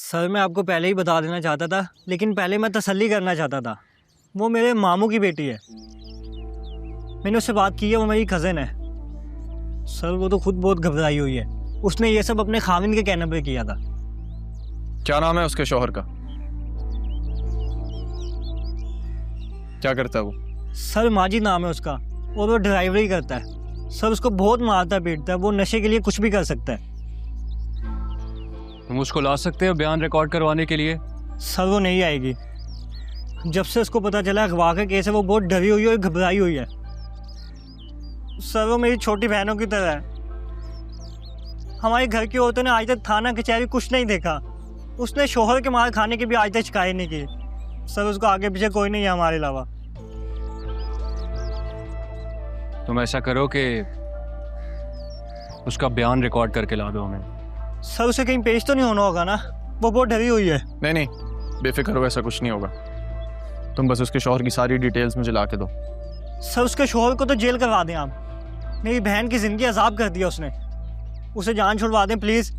Sir मैं आपको पहले ही बता देना चाहता था, लेकिन पहले मैं तसल्ली करना चाहता था। वो मेरे मामू की बेटी है। मैंने उससे बात की है, वो मेरी कज़न है। सर वो तो खुद बहुत घबराई हुई है। उसने ये सब अपने खाविंद के कहने पे किया था। क्या नाम है उसके शौहर का? क्या करता है वो? सर माजिद नाम है उसका, और वो ड्राइवरी करता है। सर उसको बहुत मारता पीटता है, वो नशे के लिए कुछ भी कर सकता है। तुम उसको ला सकते हो बयान रिकॉर्ड करवाने के लिए? सर वो नहीं आएगी। जब से उसको पता चला अगवा का केस है, वो बहुत डरी हुई है और घबराई हुई है। सर वो मेरी छोटी बहनों की तरह है। हमारे घर की औरतों ने आज तक थाना कचहरी कुछ नहीं देखा। उसने शोहर के मार खाने की भी आज तक शिकायत नहीं की। सर उसको आगे पीछे कोई नहीं है हमारे अलावा। तुम ऐसा करो कि उसका बयान रिकॉर्ड करके ला दो हमें। सर उसे कहीं पेश तो नहीं होना होगा ना? वो बहुत डरी हुई है। नहीं नहीं, बेफिक्र हो, ऐसा कुछ नहीं होगा। तुम बस उसके शौहर की सारी डिटेल्स मुझे ला के दो। सर उसके शोहर को तो जेल करवा दें आप। मेरी बहन की जिंदगी अजाब कर दिया उसने। उसे जान छुड़वा दें प्लीज।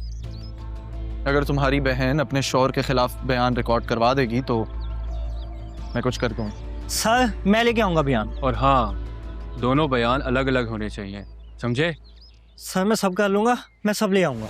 अगर तुम्हारी बहन अपने शौहर के खिलाफ बयान रिकॉर्ड करवा देगी तो मैं कुछ कर दूँ। सर मैं लेके आऊँगा बयान। और हाँ, दोनों बयान अलग अलग होने चाहिए, समझे? सर मैं सब कर लूँगा, मैं सब ले आऊँगा।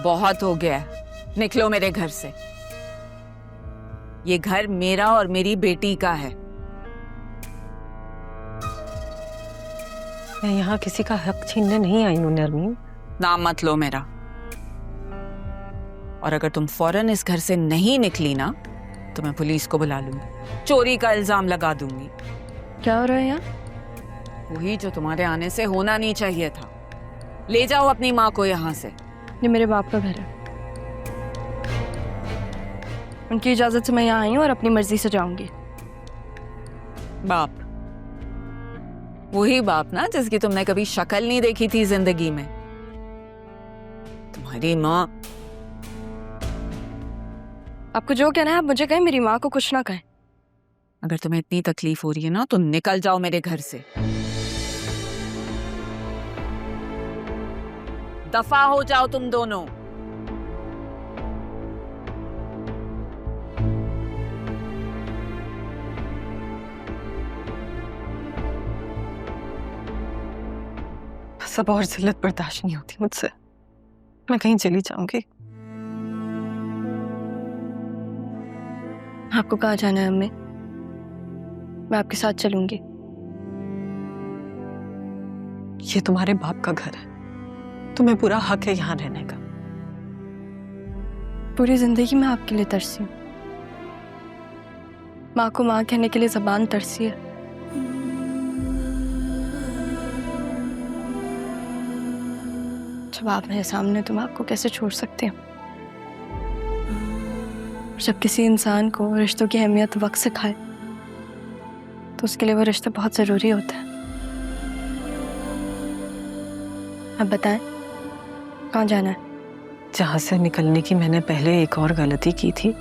बहुत हो गया है, निकलो मेरे घर से। ये घर मेरा और मेरी बेटी का है। मैं यहाँ किसी का हक छीनने नहीं आई हूँ नरमीन। नाम मत लो मेरा। और अगर तुम फौरन इस घर से नहीं निकली ना तो मैं पुलिस को बुला लूंगी, चोरी का इल्जाम लगा दूंगी। क्या हो रहा है यहाँ? वही जो तुम्हारे आने से होना नहीं चाहिए था। ले जाओ अपनी माँ को यहाँ से। ये मेरे बाप का घर है। उनकी इजाजत से मैं यहाँ आई हूँ और अपनी मर्जी से जाऊंगी। बाप? वही बाप ना जिसकी तुमने कभी शक्ल नहीं देखी थी जिंदगी में। तुम्हारी माँ। आपको जो कहना है आप मुझे कहें, मेरी माँ को कुछ ना कहें। अगर तुम्हें इतनी तकलीफ हो रही है ना तो निकल जाओ मेरे घर से। दफा हो जाओ तुम दोनों। सब और जिल्लत बर्दाश्त नहीं होती मुझसे। मैं कहीं चली जाऊंगी। आपको कहाँ जाना है अम्मी? मैं आपके साथ चलूंगी। ये तुम्हारे बाप का घर है, तुम्हें पूरा हक है यहाँ रहने का। पूरी जिंदगी मैं आपके लिए तरसी हूँ। माँ को माँ कहने के लिए जबान तरसी है। जब आप मेरे सामने तो मैं आपको कैसे छोड़ सकती हूँ? जब किसी इंसान को रिश्तों की अहमियत वक्त सिखाए तो उसके लिए वो रिश्ते बहुत जरूरी होते हैं। अब बताएं कहाँ जाना है? जहाँ से निकलने की मैंने पहले एक और गलती की थी।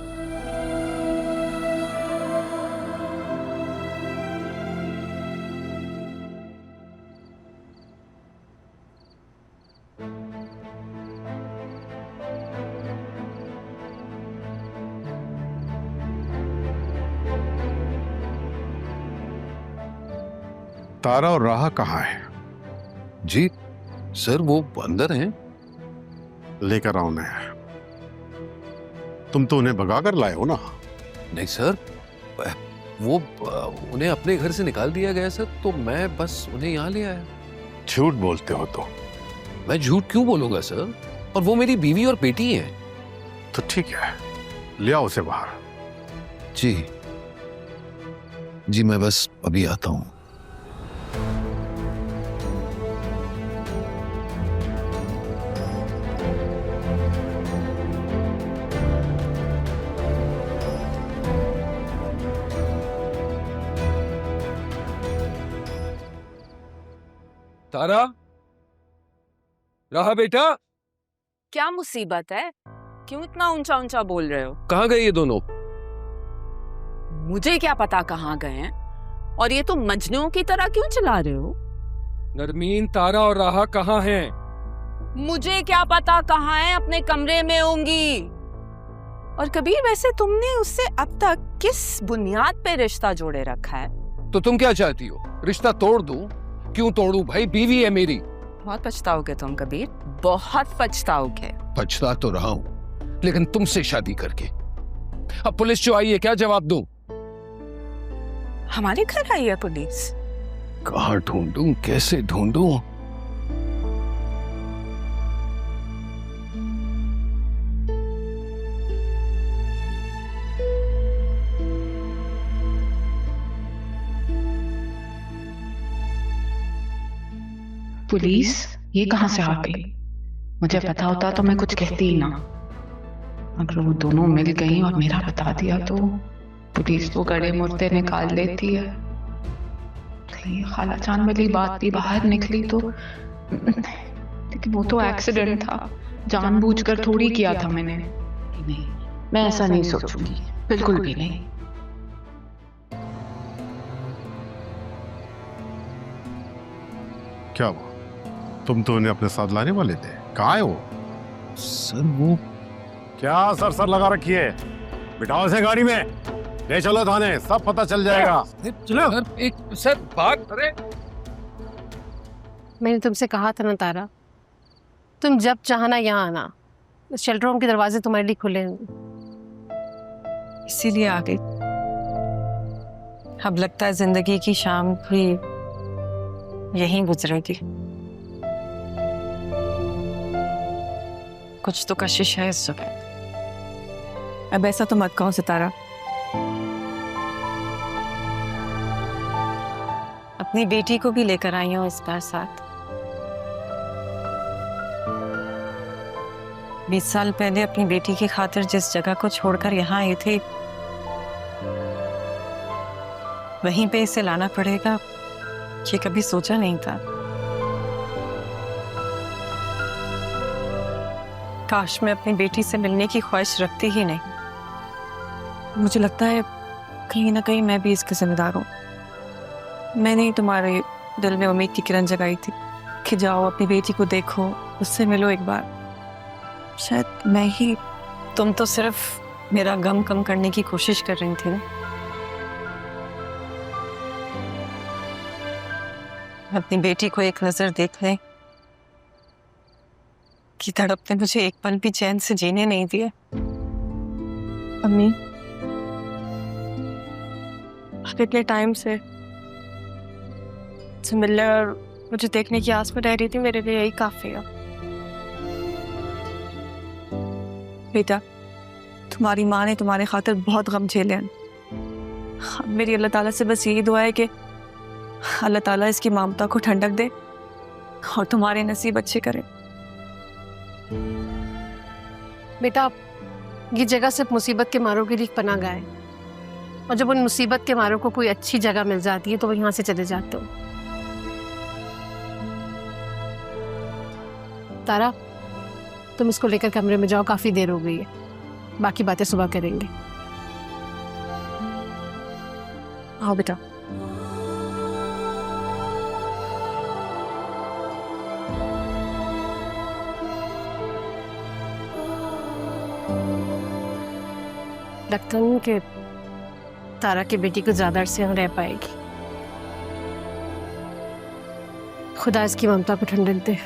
तारा और राहा कहाँ है? जी सर, वो अंदर हैं। लेकर आओ मैं। तुम तो उन्हें भगा कर लाए हो ना? नहीं सर, वो उन्हें अपने घर से निकाल दिया गया सर, तो मैं बस उन्हें यहाँ ले आया। झूठ बोलते हो तो? मैं झूठ क्यों बोलूंगा सर, और वो मेरी बीवी और बेटी है। तो ठीक है, ले आओ उसे बाहर। जी जी, मैं बस अभी आता हूँ। तारा, रहा बेटा, क्या मुसीबत है? क्यों इतना ऊंचा ऊंचा बोल रहे हो? कहाँ गए ये दोनों? मुझे क्या पता कहाँ गए हैं, और ये तुम मजनुओं की तरह क्यों चला रहे हो? नरमीन, तारा और राहा कहाँ हैं? मुझे क्या पता कहाँ है, अपने कमरे में होंगी। और कबीर, वैसे तुमने उससे अब तक किस बुनियाद पे रिश्ता जोड़े रखा है? तो तुम क्या चाहती हो, रिश्ता तोड़ दूं? क्यों तोड़ूं भाई, बीवी है मेरी। बहुत पछताओगे तुम कबीर, बहुत पछताओगे। पछता तो रहा हूं, लेकिन तुमसे शादी करके। अब पुलिस जो आई है, क्या जवाब दूं? हमारे घर आई है पुलिस? कहाँ ढूंढूं, कैसे ढूंढूं? पुलिस ये कहाँ से आ गई? मुझे पता होता तो मैं कुछ कहती ही ना। अगर वो दोनों मिल गई और मेरा बता दिया तो पुलिस तो गड़े मुर्दे निकाल लेती है। कहीं खाला जान वाली बात भी बाहर निकली तो, लेकिन वो तो एक्सीडेंट था, जानबूझकर थोड़ी किया था मैंने। नहीं, मैं ऐसा नहीं सोचूंगी, बिल्कुल भी नहीं। क्या हुआ? तुम तो उन्हें अपने साथ लाने वाले थे, कहाँ है वो? सर वो क्या सर सर लगा रखी है? बिठाओ से गाड़ी में, ले चलो थाने, सब पता चल जाएगा। चलो एक सर बात करे। मैंने तुमसे कहा था ना तारा, तुम जब चाहना यहाँ आना, शेल्टर होम के दरवाजे तुम्हारे लिए खुले हैं। इसीलिए आ गई। अब लगता है जिंदगी की शाम भी यहीं गुजरेगी। कुछ तो कशिश है इस जगह। अब ऐसा तो मत कहो सितारा। अपनी बेटी को भी लेकर आई हूँ इस बार साथ। 20 साल पहले अपनी बेटी की खातिर जिस जगह को छोड़कर यहाँ आई थी, वहीं पे इसे लाना पड़ेगा, ये कभी सोचा नहीं था। काश मैं अपनी बेटी से मिलने की ख्वाहिश रखती ही नहीं। मुझे लगता है कहीं ना कहीं मैं भी इसकी जिम्मेदार हूँ। मैंने ही तुम्हारे दिल में उम्मीद की किरण जगाई थी कि जाओ अपनी बेटी को देखो, उससे मिलो एक बार। शायद मैं ही, तुम तो सिर्फ मेरा गम कम करने की कोशिश कर रही थी ना। अपनी बेटी को एक नजर देख लें कि तड़प ने मुझे एक पल भी चैन से जीने नहीं दिए। अम्मी, आप इतने टाइम से मिलने और मुझे देखने की आस में रह रही थी, मेरे लिए यही काफी है। बेटा, तुम्हारी माँ ने तुम्हारे खातिर बहुत गम झेले हैं। मेरी अल्लाह ताला से बस यही दुआ है कि अल्लाह ताला इसकी ममता को ठंडक दे और तुम्हारे नसीब अच्छे करे। बेटा, ये जगह सिर्फ मुसीबत के मारों के लिए पनाह गाह है, और जब उन मुसीबत के मारों को कोई अच्छी जगह मिल जाती है तो वो यहाँ से चले जाते हो। तारा, तुम इसको लेकर कमरे में जाओ, काफी देर हो गई है, बाकी बातें सुबह करेंगे। आओ बेटा। लगता नहीं कि तारा की बेटी को ज्यादा अरसे यहाँ रह पाएगी। खुदा इसकी ममता को ठंडक दे।